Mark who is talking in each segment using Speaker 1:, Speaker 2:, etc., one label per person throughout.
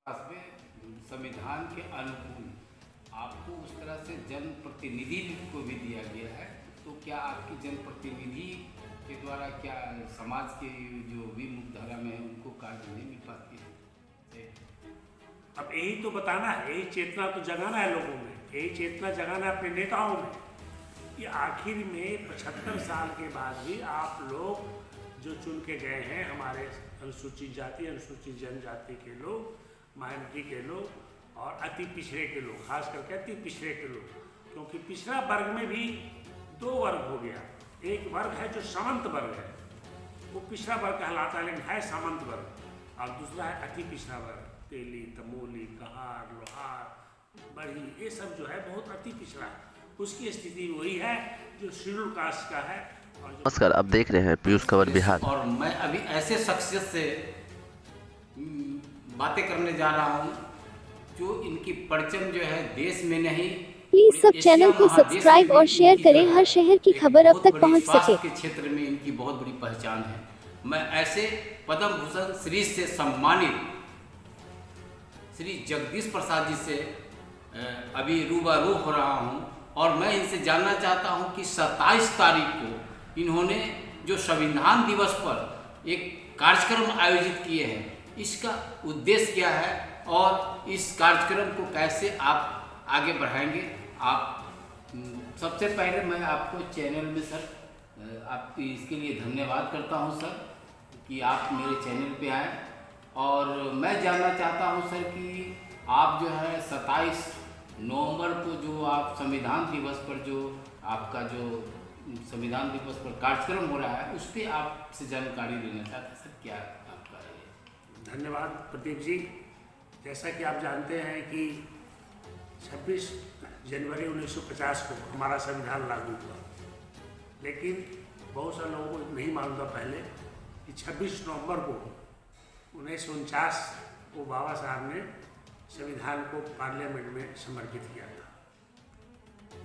Speaker 1: पास में संविधान के अनुकूल आपको उस तरह से जनप्रतिनिधि को भी दिया गया है, तो क्या आपकी जनप्रतिनिधि के द्वारा क्या समाज के जो भी मुख्यधारा में है उनको कार्य नहीं मिल पाती है?
Speaker 2: अब यही तो बताना है, यही चेतना तो जगाना है लोगों में, यही चेतना जगाना है अपने नेताओं में कि आखिर में 75 साल के बाद भी आप लोग जो चुन के गए हैं, हमारे अनुसूचित जाति अनुसूचित जनजाति के लोग, माइनॉरिटी के लोग और अति पिछड़े के लोग, खास करके अति पिछड़े के लोग, क्योंकि पिछड़ा वर्ग में भी दो वर्ग हो गया। एक वर्ग है जो सामंत वर्ग है, वो पिछड़ा वर्ग कहलाता है लेकिन है सामंत वर्ग, और दूसरा है अति पिछड़ा वर्ग, तेली, तमोली, कहार, लोहार, बड़ी, ये सब जो है बहुत अति पिछड़ा है। उसकी स्थिति वही है जो शेड्यूल कास्ट का है।
Speaker 3: नमस्कार, आप देख रहे हैं पीयूष खबर बिहार।
Speaker 1: और मैं अभी ऐसे शख्सियत से बातें करने जा रहा हूँ जो इनकी परचम जो है देश में नहीं,
Speaker 4: प्लीज सब चैनल को सब्सक्राइब और शेयर करें, हर शहर की खबर अब तक पहुंच सके।
Speaker 1: के क्षेत्र में इनकी बहुत बड़ी पहचान है। मैं ऐसे पद्म भूषण श्री से सम्मानित श्री जगदीश प्रसाद जी से अभी रूबरू हो रहा हूं, और मैं इनसे जानना चाहता हूं कि 27 तारीख को इन्होंने जो संविधान दिवस पर एक कार्यक्रम आयोजित किए हैं, इसका उद्देश्य क्या है और इस कार्यक्रम को कैसे आप आगे बढ़ाएंगे? आप सबसे पहले मैं आपको चैनल में सर आप इसके लिए धन्यवाद करता हूं सर कि आप मेरे चैनल पे आए, और मैं जानना चाहता हूं सर कि आप जो है 27 नवंबर को जो आप संविधान दिवस पर जो आपका जो संविधान दिवस पर कार्यक्रम हो रहा है, उस पर आपसे जानकारी लेना चाहते हैं सर, क्या आपका है?
Speaker 2: धन्यवाद प्रदीप जी। जैसा कि आप जानते हैं कि 26 जनवरी 1950 को हमारा संविधान लागू हुआ, लेकिन बहुत सारे लोगों को नहीं मालूम था पहले कि 26 नवंबर को 1949 को बाबा साहब ने संविधान को पार्लियामेंट में समर्पित किया था।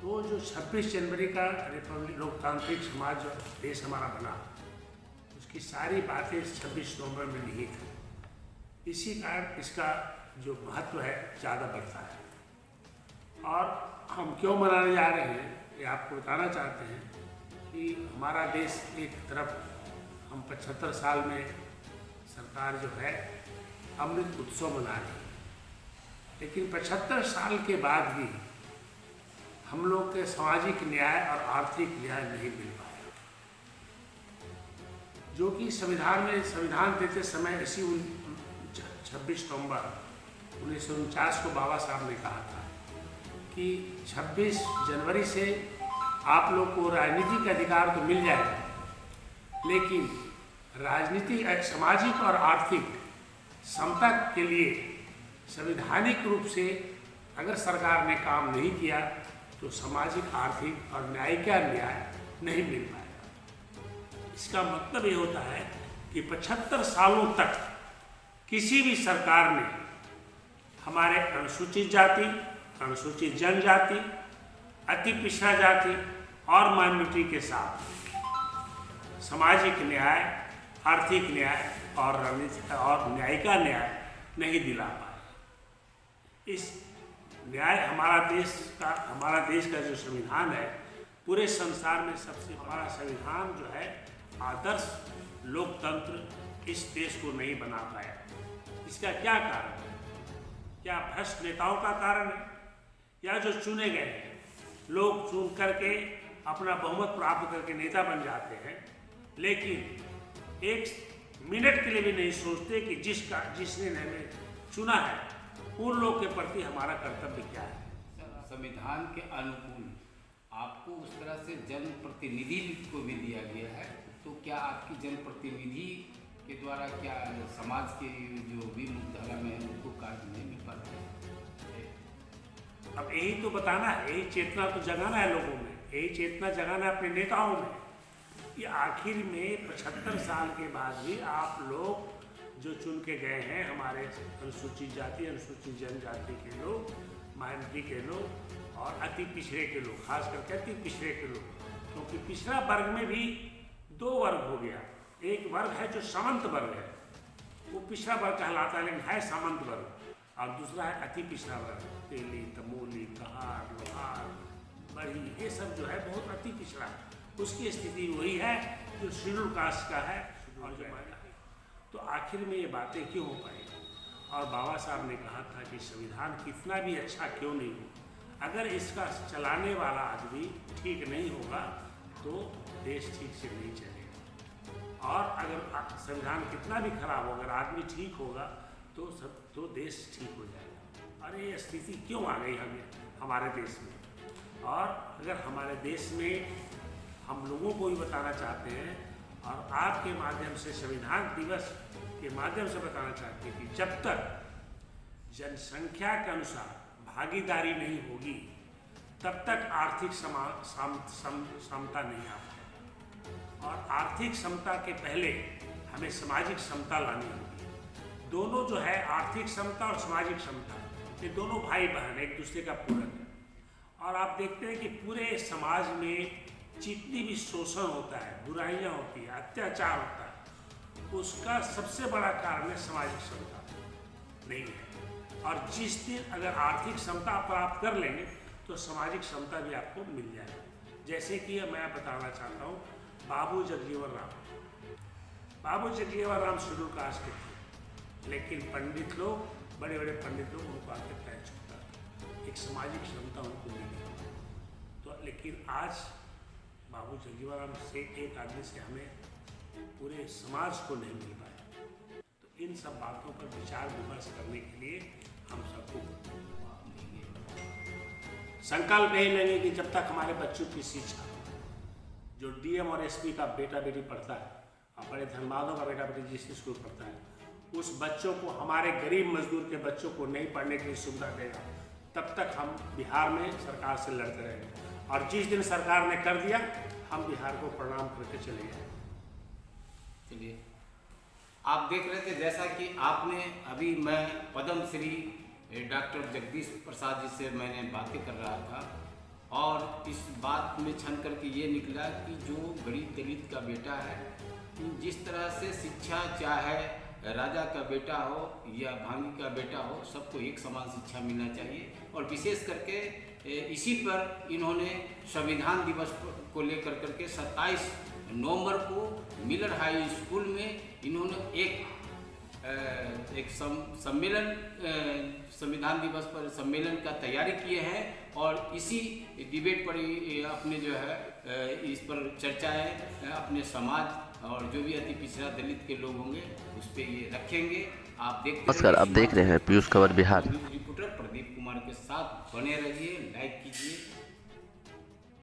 Speaker 2: तो जो 26 जनवरी का रिपब्लिक लोकतांत्रिक समाज जो देश हमारा बना, उसकी सारी बातें 26 नवंबर में निहित है। इसी कारण इसका जो महत्व है ज़्यादा बढ़ता है। और हम क्यों मनाने जा रहे हैं ये आपको बताना चाहते हैं कि हमारा देश एक तरफ हम 75 साल में सरकार जो है अमृत उत्सव मना रही है, लेकिन 75 साल के बाद भी हम लोग के सामाजिक न्याय और आर्थिक न्याय नहीं मिल पाया, जो कि संविधान देते समय इसी 26 नवंबर 1949 को बाबा साहब ने कहा था कि 26 जनवरी से आप लोग को राजनीतिक अधिकार तो मिल जाएगा, लेकिन राजनीतिक, सामाजिक और आर्थिक समता के लिए संवैधानिक रूप से अगर सरकार ने काम नहीं किया तो सामाजिक, आर्थिक और न्यायिक न्याय नहीं मिल पाएगा। इसका मतलब ये होता है कि 75 सालों तक किसी भी सरकार ने हमारे अनुसूचित जाति, अनुसूचित जनजाति, अति पिछड़ा जाति और माइनॉरिटी के साथ सामाजिक न्याय, आर्थिक न्याय और रणनीतिक और न्यायिक न्याय नहीं दिला पाए। इस न्याय हमारा देश का जो संविधान है, पूरे संसार में सबसे हमारा संविधान जो है आदर्श लोकतंत्र इस देश को नहीं बना पाया। इसका क्या कारण है? क्या भ्रष्ट नेताओं का कारण है, या जो चुने गए हैं लोग चुन करके अपना बहुमत प्राप्त करके नेता बन जाते हैं, लेकिन एक मिनट के लिए भी नहीं सोचते कि जिसने हमें चुना है उन लोग के प्रति हमारा कर्तव्य क्या है।
Speaker 1: संविधान के अनुकूल आपको उस तरह से जनप्रतिनिधि को भी दिया गया है, तो क्या आपकी जनप्रतिनिधि के द्वारा क्या समाज के जो भी मुख्यधारा में है उनको कार्य नहीं मिल पाता है?
Speaker 2: अब यही तो बताना है, यही चेतना तो जगाना है लोगों में, यही चेतना जगाना है अपने नेताओं में कि आखिर में 75 साल के बाद भी आप लोग जो चुन के गए हैं, हमारे अनुसूचित जाति अनुसूचित जनजाति के लोग, माइनॉरिटी के लोग और अति पिछड़े के लोग, खास करके अति पिछड़े के लोग, क्योंकि पिछड़ा वर्ग में भी दो वर्ग हो गया। एक वर्ग है जो सामंत वर्ग है, वो पिछड़ा वर्ग कहलाता है लेकिन है सामंत वर्ग, और दूसरा है अति पिछड़ा वर्ग, तेली, तमोली, कहार, लोहार, बढ़ी, ये सब जो है बहुत अति पिछड़ा है। उसकी स्थिति वही है जो शेड्यूल कास्ट का है और जो तो आखिर में ये बातें क्यों हो पाई? और बाबा साहब ने कहा था कि संविधान कितना भी अच्छा क्यों नहीं हो, अगर इसका चलाने वाला आदमी ठीक नहीं होगा तो देश ठीक से नहीं चलेगा। और अगर संविधान कितना भी खराब हो, अगर आदमी ठीक होगा तो देश ठीक हो जाएगा। और ये स्थिति क्यों आ गई हमारे देश में? और अगर हमारे देश में हम लोगों को भी बताना चाहते हैं और आपके माध्यम से संविधान दिवस के माध्यम से बताना चाहते हैं कि जब तक जनसंख्या के अनुसार भागीदारी नहीं होगी तब तक आर्थिक समता नहीं आ पाएगी। और आर्थिक समता के पहले हमें सामाजिक समता लानी होगी। दोनों जो है आर्थिक समता और सामाजिक समता, ये दोनों भाई बहन एक दूसरे का पूरक है। और आप देखते हैं कि पूरे समाज में जितनी भी शोषण होता है, बुराइयां होती है, अत्याचार होता है, उसका सबसे बड़ा कारण है सामाजिक समता नहीं है। और जिस दिन अगर आर्थिक समता प्राप्त कर लेंगे तो सामाजिक समता भी आपको मिल जाएगी। जैसे कि मैं बताना चाहता हूँ, बाबू जगजीवन राम शेड्यूल कास्ट के थे, लेकिन पंडित लोग, बड़े बड़े पंडित लोग उनको आके पैर छूता था, एक सामाजिक क्षमता उनको मिली। तो लेकिन आज बाबू जगजीवन राम से एक आदमी से हमें पूरे समाज को नहीं मिल पाया। तो इन सब बातों पर विचार विमर्श करने के लिए हम सबको संकल्प यही लेंगे कि जब तक हमारे बच्चों की शिक्षा, जो डीएम और एसपी का बेटा बेटी पढ़ता है और बड़े धनबादों का बेटा बेटी जिस स्कूल पढ़ता है, उस बच्चों को, हमारे गरीब मजदूर के बच्चों को नहीं पढ़ने की सुविधा देगा, तब तक हम बिहार में सरकार से लड़ते रहेंगे। और जिस दिन सरकार ने कर दिया, हम बिहार को प्रणाम करके चले गए।
Speaker 1: चलिए, आप देख रहे थे जैसा कि आपने अभी, मैं पद्म श्री डॉक्टर जगदीश प्रसाद जी से मैंने बातें कर रहा था और इस बात में छन करके ये निकला कि जो गरीब दलित का बेटा है, जिस तरह से शिक्षा, चाहे राजा का बेटा हो या भांगी का बेटा हो, सबको एक समान शिक्षा मिलना चाहिए। और विशेष करके इसी पर इन्होंने संविधान दिवस को लेकर करके 27 नवंबर को मिलर हाई स्कूल में इन्होंने एक सम्मेलन, संविधान दिवस पर सम्मेलन का तैयारी किए हैं और इसी डिबेट पर अपने जो है इस पर चर्चाएं अपने समाज और जो भी अति पिछड़ा दलित के लोग होंगे उस पर ये रखेंगे। आप देखते
Speaker 3: नमस्कार, आप देख रहे हैं पीयूष खबर बिहार।
Speaker 1: रिपोर्टर प्रदीप कुमार के साथ बने रहिए, लाइक कीजिए।